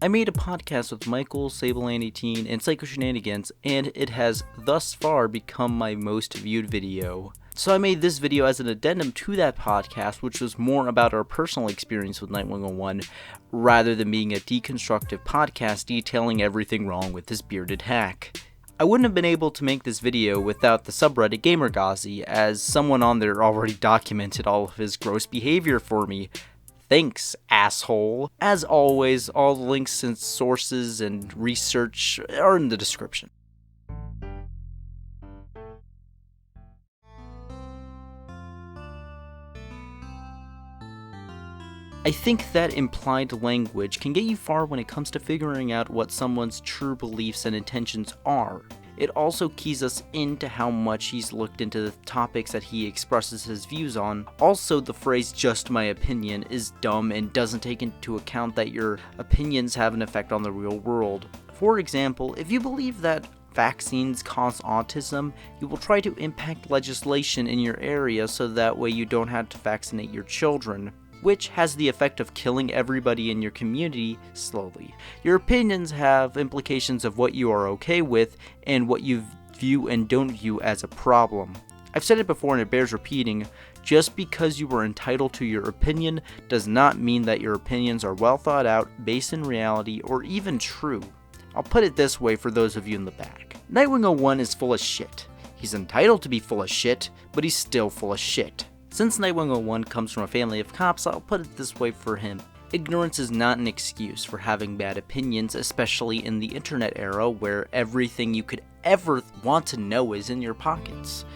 I made a podcast with Michael, Sableland18, and Psycho Shenanigans, and it has thus far become my most viewed video. So I made this video as an addendum to that podcast, which was more about our personal experience with Knightwing01, rather than being a deconstructive podcast detailing everything wrong with this bearded hack. I wouldn't have been able to make this video without the subreddit GamerGazi, as someone on there already documented all of his gross behavior for me. Thanks, asshole. As always, all the links and sources and research are in the description. I think that implied language can get you far when it comes to figuring out what someone's true beliefs and intentions are. It also keys us into how much he's looked into the topics that he expresses his views on. Also, the phrase "just my opinion" is dumb and doesn't take into account that your opinions have an effect on the real world. For example, if you believe that vaccines cause autism, you will try to impact legislation in your area so that way you don't have to vaccinate your children, which has the effect of killing everybody in your community slowly. Your opinions have implications of what you are okay with and what you view and don't view as a problem. I've said it before and it bears repeating, just because you are entitled to your opinion does not mean that your opinions are well thought out, based in reality, or even true. I'll put it this way for those of you in the back. Knightwing01 is full of shit. He's entitled to be full of shit, but he's still full of shit. Since Knightwing01 comes from a family of cops, I'll put it this way for him. Ignorance is not an excuse for having bad opinions, especially in the internet era where everything you could ever want to know is in your pockets.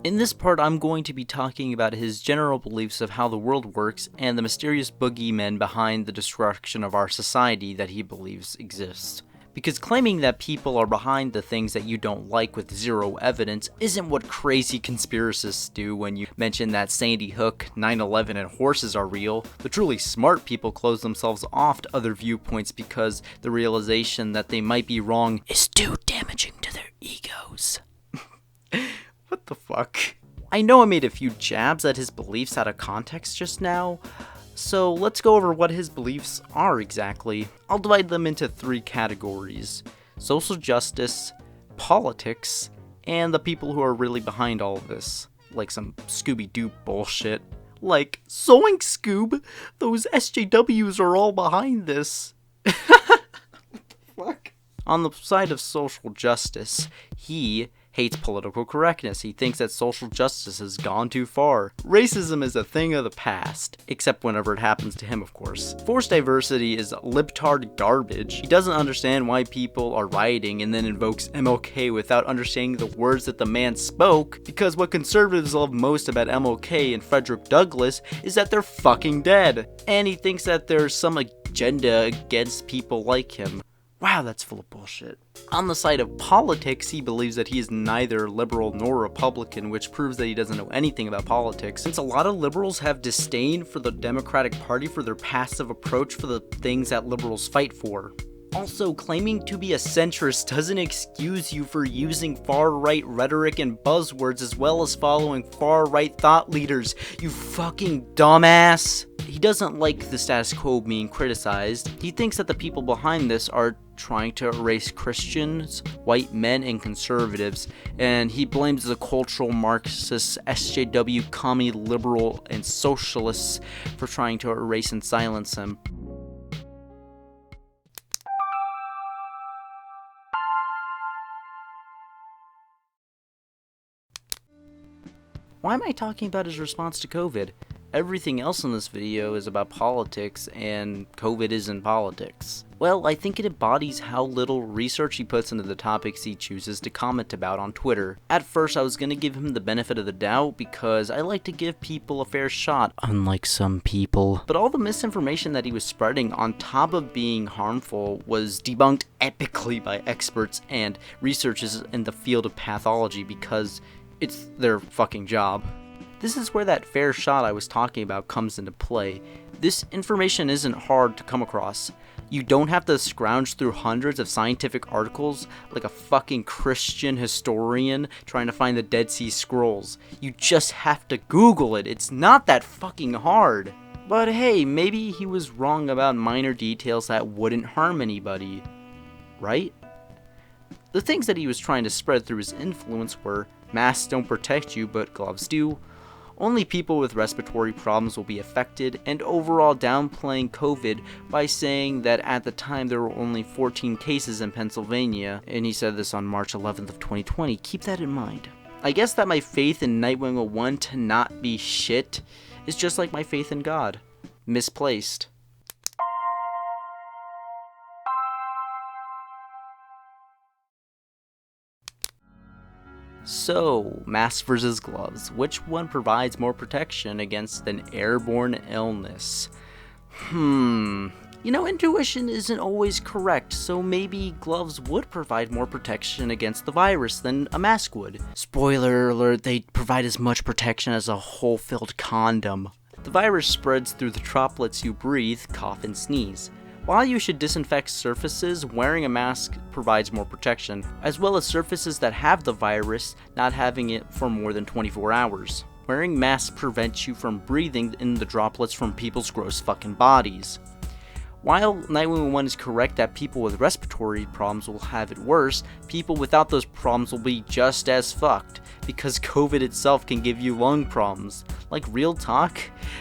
In this part, I'm going to be talking about his general beliefs of how the world works and the mysterious boogeymen behind the destruction of our society that he believes exists. Because claiming that people are behind the things that you don't like with zero evidence isn't what crazy conspiracists do when you mention that Sandy Hook, 9/11, and horses are real. The truly smart people close themselves off to other viewpoints because the realization that they might be wrong is too damaging to their egos. What the fuck? I know I made a few jabs at his beliefs out of context just now, so let's go over what his beliefs are exactly. I'll divide them into 3 categories: social justice, politics, and the people who are really behind all of this, like some Scooby-Doo bullshit. Like, Zoink Scoob! Those SJWs are all behind this. Fuck. On the side of social justice, he hates political correctness. He thinks that social justice has gone too far. Racism is a thing of the past, except whenever it happens to him, of course. Forced diversity is libtard garbage. He doesn't understand why people are rioting and then invokes MLK without understanding the words that the man spoke, because what conservatives love most about MLK and Frederick Douglass is that they're fucking dead. And he thinks that there's some agenda against people like him. Wow, that's full of bullshit. On the side of politics, he believes that he is neither liberal nor Republican, which proves that he doesn't know anything about politics, since a lot of liberals have disdain for the Democratic Party for their passive approach for the things that liberals fight for. Also, claiming to be a centrist doesn't excuse you for using far-right rhetoric and buzzwords as well as following far-right thought leaders, you fucking dumbass! He doesn't like the status quo being criticized. He thinks that the people behind this are trying to erase Christians, white men, and conservatives, and he blames the cultural Marxists, SJW, commie, liberal, and socialists for trying to erase and silence him. Why am I talking about his response to COVID? Everything else in this video is about politics, and COVID isn't politics. Well, I think it embodies how little research he puts into the topics he chooses to comment about on Twitter. At first, I was gonna give him the benefit of the doubt because I like to give people a fair shot, unlike some people. But all the misinformation that he was spreading, on top of being harmful, was debunked epically by experts and researchers in the field of pathology because it's their fucking job. This is where that fair shot I was talking about comes into play. This information isn't hard to come across. You don't have to scrounge through hundreds of scientific articles like a fucking Christian historian trying to find the Dead Sea Scrolls. You just have to Google it. It's not that fucking hard. But hey, maybe he was wrong about minor details that wouldn't harm anybody. Right? The things that he was trying to spread through his influence were masks don't protect you, but gloves do. Only people with respiratory problems will be affected, and overall downplaying COVID by saying that at the time there were only 14 cases in Pennsylvania, and he said this on March 11th of 2020. Keep that in mind. I guess that my faith in Knightwing01 to not be shit is just like my faith in God. Misplaced. So, masks versus gloves. Which one provides more protection against an airborne illness? Intuition isn't always correct, so maybe gloves would provide more protection against the virus than a mask would. Spoiler alert, they provide as much protection as a hole-filled condom. The virus spreads through the droplets you breathe, cough, and sneeze. While you should disinfect surfaces, wearing a mask provides more protection, as well as surfaces that have the virus not having it for more than 24 hours. Wearing masks prevents you from breathing in the droplets from people's gross fucking bodies. While Knightwing01 is correct that people with respiratory problems will have it worse, people without those problems will be just as fucked, because COVID itself can give you lung problems. Like, real talk,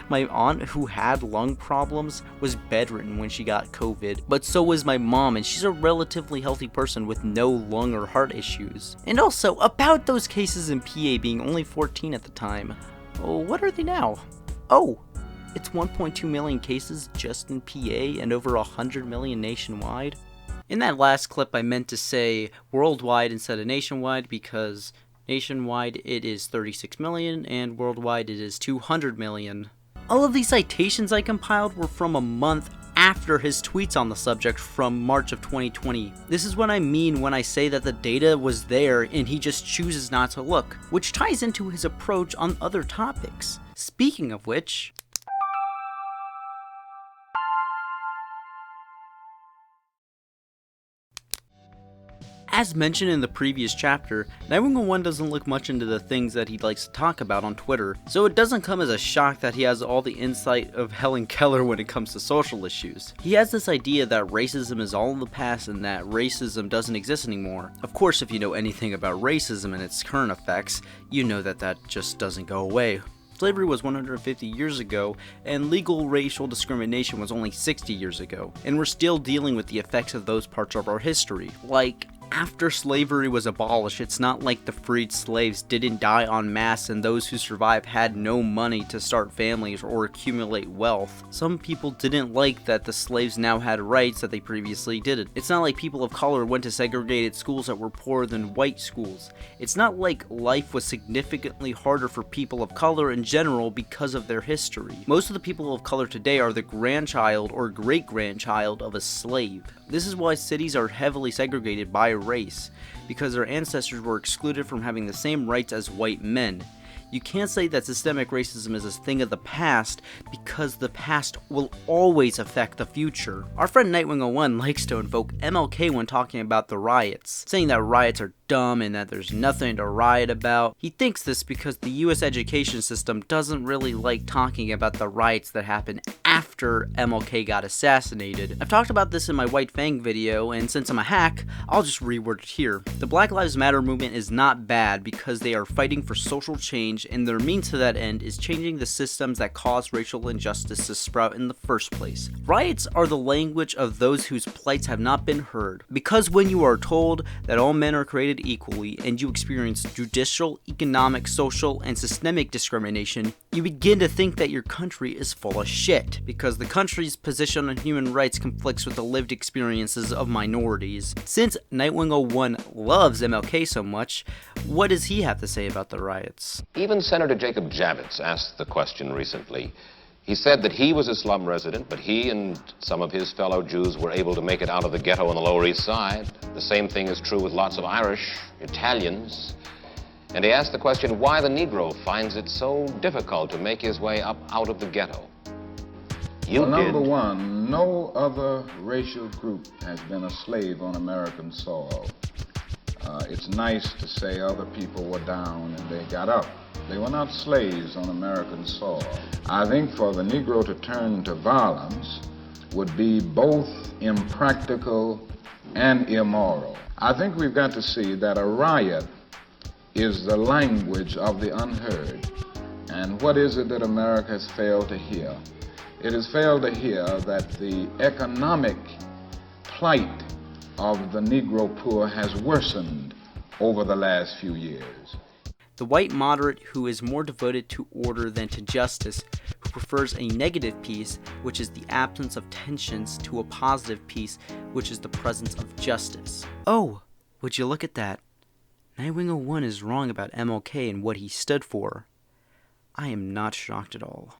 my aunt who had lung problems was bedridden when she got COVID, but so was my mom, and she's a relatively healthy person with no lung or heart issues. And also, about those cases in PA being only 14 at the time, what are they now? It's 1.2 million cases just in PA and over 100 million nationwide. In that last clip, I meant to say worldwide instead of nationwide because nationwide it is 36 million and worldwide it is 200 million. All of these citations I compiled were from a month after his tweets on the subject from March of 2020. This is what I mean when I say that the data was there and he just chooses not to look, which ties into his approach on other topics. Speaking of which, as mentioned in the previous chapter, Knightwing01 doesn't look much into the things that he likes to talk about on Twitter, so it doesn't come as a shock that he has all the insight of Helen Keller when it comes to social issues. He has this idea that racism is all in the past and that racism doesn't exist anymore. Of course, if you know anything about racism and its current effects, you know that that just doesn't go away. Slavery was 150 years ago, and legal racial discrimination was only 60 years ago, and we're still dealing with the effects of those parts of our history. Like, after slavery was abolished, it's not like the freed slaves didn't die en masse and those who survived had no money to start families or accumulate wealth. Some people didn't like that the slaves now had rights that they previously didn't. It's not like people of color went to segregated schools that were poorer than white schools. It's not like life was significantly harder for people of color in general because of their history. Most of the people of color today are the grandchild or great-grandchild of a slave. This is why cities are heavily segregated by race, because their ancestors were excluded from having the same rights as white men. You can't say that systemic racism is a thing of the past, because the past will always affect the future. Our friend Knightwing01 likes to invoke MLK when talking about the riots, saying that riots are dumb and that there's nothing to riot about. He thinks this because the US education system doesn't really like talking about the riots that happened after MLK got assassinated. I've talked about this in my White Fang video, and since I'm a hack, I'll just reword it here. The Black Lives Matter movement is not bad because they are fighting for social change, and their means to that end is changing the systems that cause racial injustice to sprout in the first place. Riots are the language of those whose plights have not been heard, because when you are told that all men are created equally and you experience judicial, economic, social, and systemic discrimination, you begin to think that your country is full of shit, because the country's position on human rights conflicts with the lived experiences of minorities. Since Knightwing01 loves MLK so much, what does he have to say about the riots? Even Senator Jacob Javits asked the question recently. He said that he was a slum resident, but he and some of his fellow Jews were able to make it out of the ghetto on the Lower East Side. The same thing is true with lots of Irish, Italians. And he asked the question why the Negro finds it so difficult to make his way up out of the ghetto. Well, number one, No other racial group has been a slave on American soil. It's nice to say other people were down and they got up. They were not slaves on American soil. I think for the Negro to turn to violence would be both impractical and immoral. I think we've got to see that a riot is the language of the unheard. And what is it that America has failed to hear? It has failed to hear that the economic plight of the Negro poor has worsened over the last few years. The white moderate who is more devoted to order than to justice, who prefers a negative peace, which is the absence of tensions, to a positive peace, which is the presence of justice. Oh, would you look at that? Knightwing01 is wrong about MLK and what he stood for. I am not shocked at all.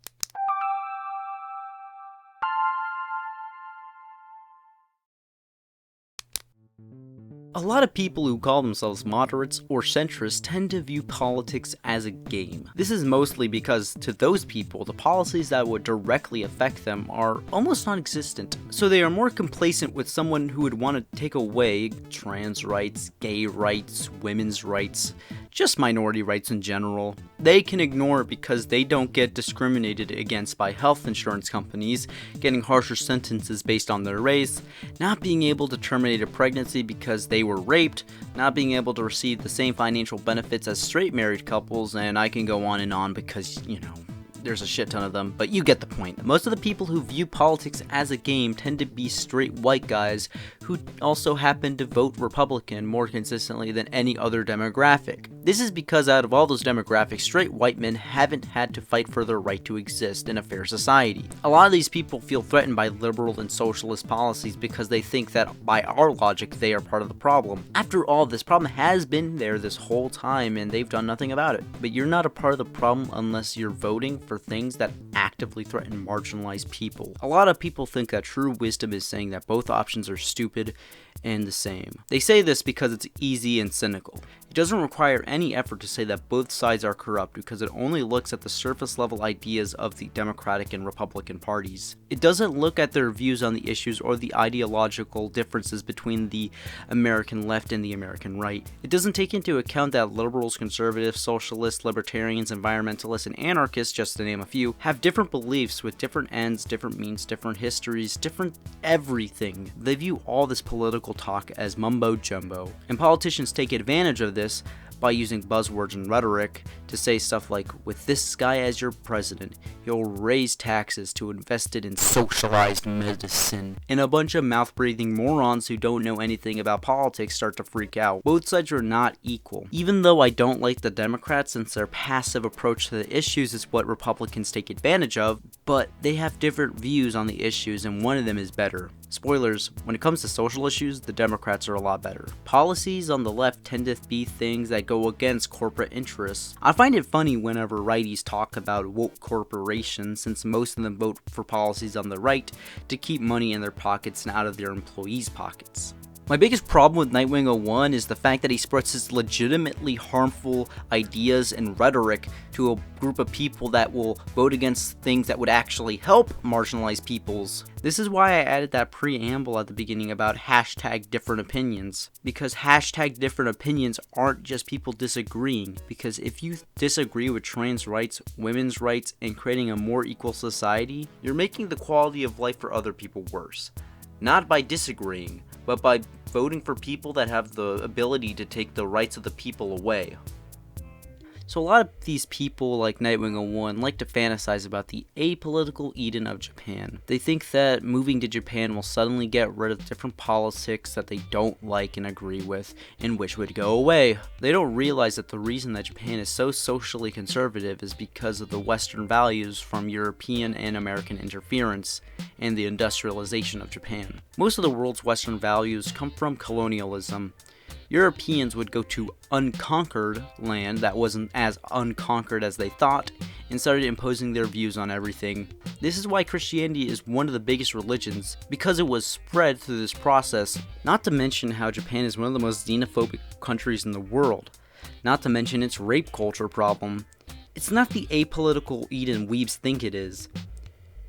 A lot of people who call themselves moderates or centrists tend to view politics as a game. This is mostly because to those people, the policies that would directly affect them are almost non-existent. So they are more complacent with someone who would want to take away trans rights, gay rights, women's rights, just minority rights in general. They can ignore it because they don't get discriminated against by health insurance companies, getting harsher sentences based on their race, not being able to terminate a pregnancy because they were raped, not being able to receive the same financial benefits as straight married couples, and I can go on and on because, there's a shit ton of them, but you get the point. Most of the people who view politics as a game tend to be straight white guys who also happen to vote Republican more consistently than any other demographic. This is because out of all those demographics, straight white men haven't had to fight for their right to exist in a fair society. A lot of these people feel threatened by liberal and socialist policies because they think that by our logic they are part of the problem. After all, this problem has been there this whole time and they've done nothing about it. But you're not a part of the problem unless you're voting for things that actively threaten marginalized people. A lot of people think that true wisdom is saying that both options are stupid and the same. They say this because it's easy and cynical. It doesn't require any effort to say that both sides are corrupt because it only looks at the surface level ideas of the Democratic and Republican parties. It doesn't look at their views on the issues or the ideological differences between the American left and the American right. It doesn't take into account that liberals, conservatives, socialists, libertarians, environmentalists, and anarchists, just to name a few, have different beliefs with different ends, different means, different histories, different everything. They view all this political talk as mumbo jumbo, and politicians take advantage of this by using buzzwords and rhetoric to say stuff like, with this guy as your president, he'll raise taxes to invest it in socialized medicine. And a bunch of mouth-breathing morons who don't know anything about politics start to freak out. Both sides are not equal. Even though I don't like the Democrats since their passive approach to the issues is what Republicans take advantage of, but they have different views on the issues and one of them is better. Spoilers, when it comes to social issues, the Democrats are a lot better. Policies on the left tend to be things that go against corporate interests. I find it funny whenever righties talk about woke corporations since most of them vote for policies on the right to keep money in their pockets and out of their employees' pockets. My biggest problem with Knightwing01 is the fact that he spreads his legitimately harmful ideas and rhetoric to a group of people that will vote against things that would actually help marginalized peoples. This is why I added that preamble at the beginning about hashtag different opinions. Because hashtag different opinions aren't just people disagreeing. Because if you disagree with trans rights, women's rights, and creating a more equal society, you're making the quality of life for other people worse. Not by disagreeing, but by voting for people that have the ability to take the rights of the people away. So a lot of these people like Knightwing01 like to fantasize about the apolitical Eden of Japan. They think that moving to Japan will suddenly get rid of different politics that they don't like and agree with and wish would go away. They don't realize that the reason that Japan is so socially conservative is because of the Western values from European and American interference and the industrialization of Japan. Most of the world's Western values come from colonialism. Europeans would go to unconquered land that wasn't as unconquered as they thought and started imposing their views on everything. This is why Christianity is one of the biggest religions, because it was spread through this process. Not to mention how Japan is one of the most xenophobic countries in the world. Not to mention its rape culture problem. It's not the apolitical Eden weebs think it is.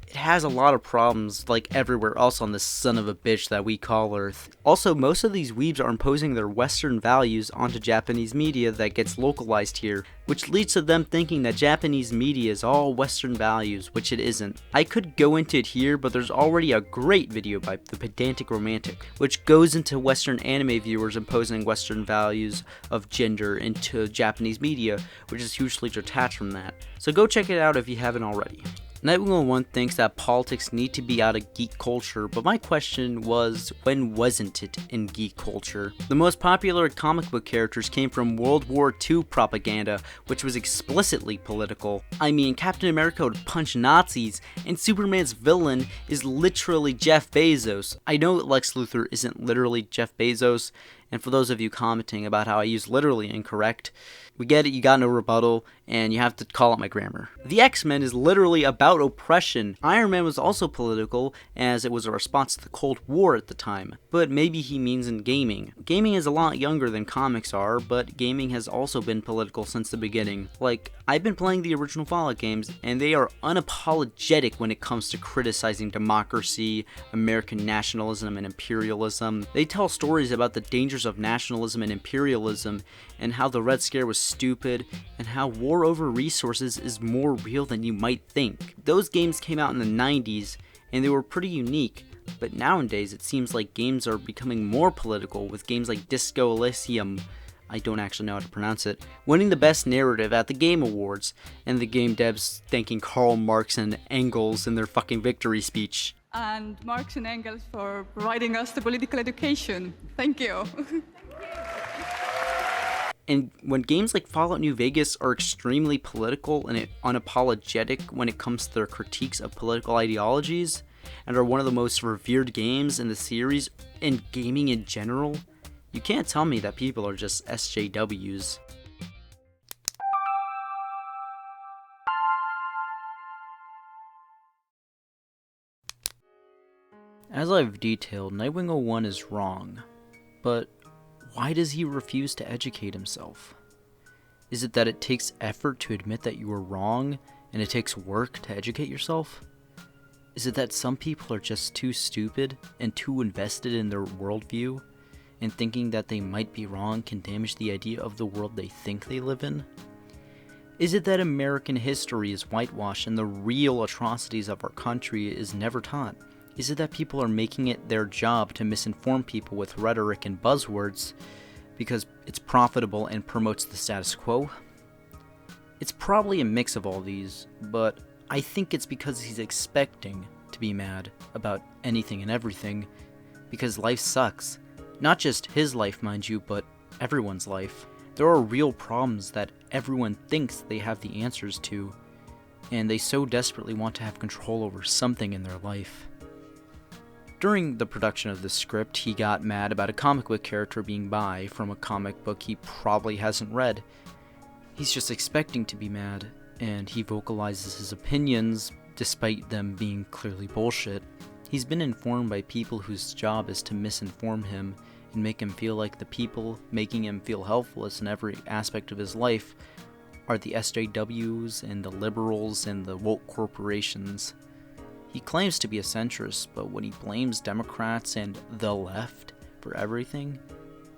it has a lot of problems like everywhere else on this son of a bitch that we call Earth. Also, most of these weebs are imposing their Western values onto Japanese media that gets localized here, which leads to them thinking that Japanese media is all Western values, which it isn't. I could go into it here, but there's already a great video by The Pedantic Romantic, which goes into Western anime viewers imposing Western values of gender into Japanese media, which is hugely detached from that. So go check it out if you haven't already. Knightwing01 thinks that politics need to be out of geek culture, but my question was, when wasn't it in geek culture? The most popular comic book characters came from World War II propaganda, which was explicitly political. I mean, Captain America would punch Nazis, and Superman's villain is literally Jeff Bezos. I know that Lex Luthor isn't literally Jeff Bezos, and for those of you commenting about how I use literally incorrect, we get it, you got no rebuttal, and you have to call out my grammar. The X-Men is literally about oppression. Iron Man was also political, as it was a response to the Cold War at the time. But maybe he means in gaming. Gaming is a lot younger than comics are, but gaming has also been political since the beginning. Like, I've been playing the original Fallout games, and they are unapologetic when it comes to criticizing democracy, American nationalism, and imperialism. They tell stories about the dangers of nationalism and imperialism, and how the Red Scare was stupid, and how war over resources is more real than you might think. Those games came out in the 90s, and they were pretty unique, but nowadays it seems like games are becoming more political, with games like Disco Elysium, I don't actually know how to pronounce it, winning the best narrative at the Game Awards, and the game devs thanking Karl Marx and Engels in their fucking victory speech. And Marx and Engels for providing us the political education. Thank you. And when games like Fallout New Vegas are extremely political and unapologetic when it comes to their critiques of political ideologies, and are one of the most revered games in the series, and gaming in general, you can't tell me that people are just SJWs. As I've detailed, Knightwing01 is wrong, but why does he refuse to educate himself? Is it that it takes effort to admit that you are wrong, and it takes work to educate yourself? Is it that some people are just too stupid and too invested in their worldview, and thinking that they might be wrong can damage the idea of the world they think they live in? Is it that American history is whitewashed and the real atrocities of our country is never taught? Is it that people are making it their job to misinform people with rhetoric and buzzwords because it's profitable and promotes the status quo? It's probably a mix of all these, but I think it's because he's expecting to be mad about anything and everything, because life sucks. Not just his life, mind you, but everyone's life. There are real problems that everyone thinks they have the answers to, and they so desperately want to have control over something in their life. During the production of this script, he got mad about a comic book character being bi from a comic book he probably hasn't read. He's just expecting to be mad, and he vocalizes his opinions despite them being clearly bullshit. He's been informed by people whose job is to misinform him and make him feel like the people making him feel helpless in every aspect of his life are the SJWs and the liberals and the woke corporations. He claims to be a centrist, but when he blames Democrats and the left for everything,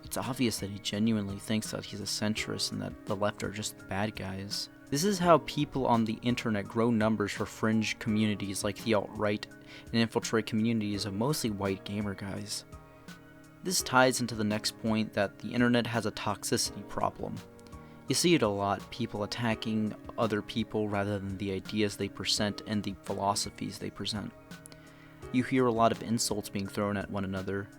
it's obvious that he genuinely thinks that he's a centrist and that the left are just the bad guys. This is how people on the internet grow numbers for fringe communities like the alt-right and infiltrate communities of mostly white gamer guys. This ties into the next point that the internet has a toxicity problem. You see it a lot, people attacking other people rather than the ideas they present and the philosophies they present. You hear a lot of insults being thrown at one another.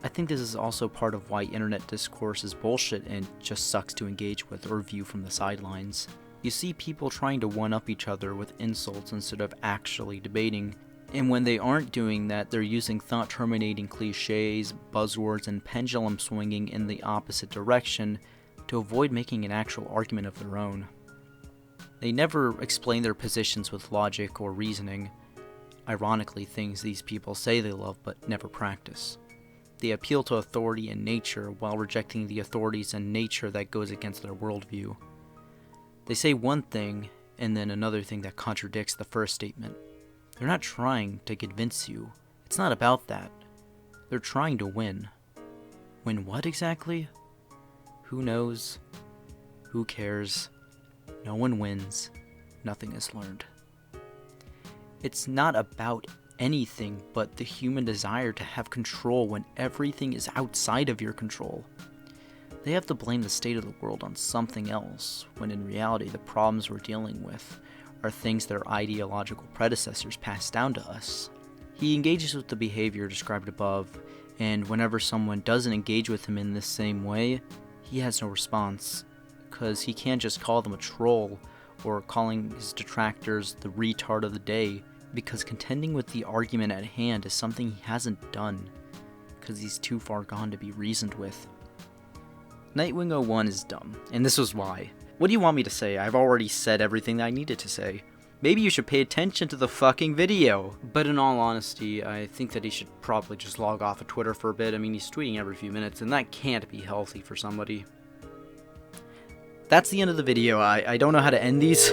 I think this is also part of why internet discourse is bullshit and just sucks to engage with or view from the sidelines. You see people trying to one-up each other with insults instead of actually debating, and when they aren't doing that, they're using thought-terminating cliches, buzzwords, and pendulum swinging in the opposite direction to avoid making an actual argument of their own. They never explain their positions with logic or reasoning, ironically things these people say they love but never practice. They appeal to authority and nature while rejecting the authorities and nature that goes against their worldview. They say one thing and then another thing that contradicts the first statement. They're not trying to convince you. It's not about that. They're trying to win. Win what exactly? Who knows? Who cares? No one wins. Nothing is learned. It's not about anything but the human desire to have control when everything is outside of your control. They have to blame the state of the world on something else, when in reality the problems we're dealing with are things their ideological predecessors passed down to us. He engages with the behavior described above, and whenever someone doesn't engage with him in this same way, he has no response, because he can't just call them a troll or calling his detractors the retard of the day, because contending with the argument at hand is something he hasn't done, because he's too far gone to be reasoned with. Knightwing01 is dumb, and this was why. What do you want me to say? I've already said everything that I needed to say. Maybe you should pay attention to the fucking video. But in all honesty, I think that he should probably just log off of Twitter for a bit. I mean, he's tweeting every few minutes, and that can't be healthy for somebody. That's the end of the video. I don't know how to end these.